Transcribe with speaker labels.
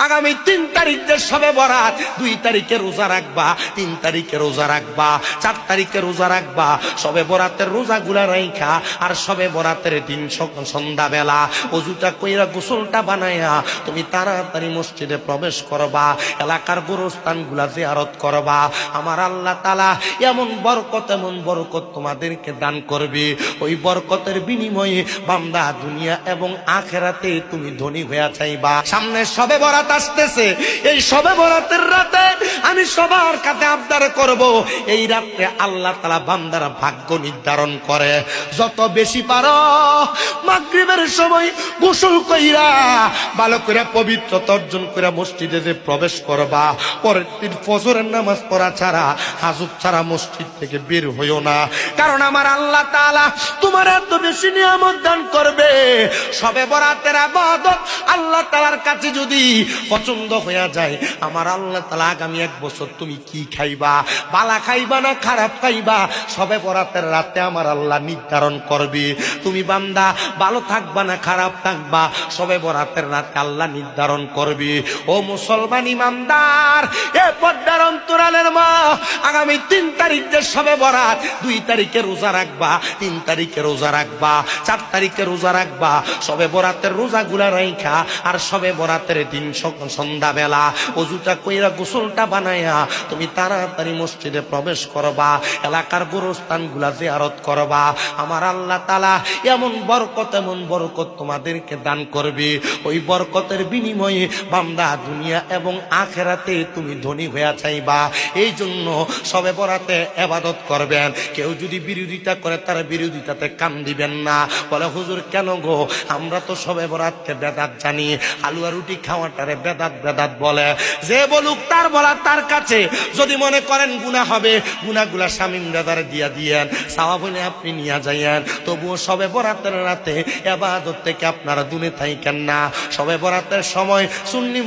Speaker 1: আগামী 3 তারিখ যে শবে বরাত, 2 তারিখে রোজা রাখবা, 3 তারিখে রোজা রাখবা, 4 তারিখে রোজা রাখবা। শবে বরাতের রোজাগুলা রাইখা আর শবে বরাতের দিন সন্ধ্যাবেলা ওযুটা কইরা গোসলটা বানাইয়া তুমি তাড়াতাড়ি মসজিদে প্রবেশ করবা, এলাকার গোরস্থানগুলা জিয়ারত করবা। আমার আল্লাহ তাআলা এমন বরকত তোমাদেরকে দান করবে, ওই বরকতের বিনিময়ে বান্দা দুনিয়া এবং আখিরাতে তুমি ধনী হয়ে যাইবা। সামনে শবে বরাত আসতেছে, এই শবে বরাতের রাতে আমি সবার কাছে আবদার করব, এই রাতে আল্লাহ তাআলা বান্দার ভাগ্য নির্ধারণ করে। যত বেশি পারো মাগরিবের সময় গোসল কইরা ভালো করে পবিত্রতা অর্জন করে মসজিদে যে প্রবেশ করবা, পরের দিন ফজরের নামাজ পড়া ছাড়া, হাজত ছাড়া মসজিদ থেকে বের হইও না। কারণ আমার আল্লাহ তাআলা তোমার এত বেশি নিয়ামত দান করবে। শবে বরাতের ইবাদত আল্লাহ তাআলার কাছে যদি পছন্দ হয়ে যায়, আমার আল্লাহ তাআলা আগামী 1 বছর তুমি কি খাইবা, বালা খাইবা না খারাপ খাইবা, শবে বরাতের রাতে আমার আল্লাহ নির্ধারণ করবে। তুমি বান্দা ভালো থাকবা না খারাপ থাকবা, শবে বরাতের রাতে আল্লাহ নির্ধারণ করবে। ও মুসলমান ইমানদার, এ পর্দার অন্তরালের মা, আগামী 3 তারিখ যে শবে বরাত, 2 তারিখে রোজা রাখবা, 3 তারিখে রোজা রাখবা, 4 তারিখে রোজা রাখবা। শবে বরাতের রোজাগুলা রাইখা আর শবে বরাতের দিন সন্ধ্যাবেলা ওযুটা কইরা গোসলটা বানাইয়া তুমি তাড়াতাড়ি মসজিদে প্রবেশ করবা, এলাকার গোরস্থানগুলা জিয়ারত করবা। আমার আল্লাহ তাআলা এমন বরকত তোমাদেরকে দান করবে, ওই বরকতের বিনিময়ে বান্দা দুনিয়া এবং আখিরাতে তুমি ধনী হয়ে যাইবা। এই জন্য শবে বরাতে ইবাদত করবেন। কেউ যদি বিরোধিতা করে তার বিরোধিতাতে কান দিবেন না। বলে হুজুর কেন গো, আমরা তো শবে বরাতকে বেদাত জানি, হালুয়া রুটি খাওয়াটারে বেদাত বলে। যে বলুক তার বলা তার কাছে। যদি মনে করেন গুনাহ হবে, গুনাহগুলা শামীম দাদারে দিয়া দিয়েন, সওয়াব হলে আপনি নিয়ে যাইয়েন। তবুও শবে বরাতের রাতে ইবাদত থেকে আপনারা দূরে থাকেন না। শবে বরাতের সময় সুন্নি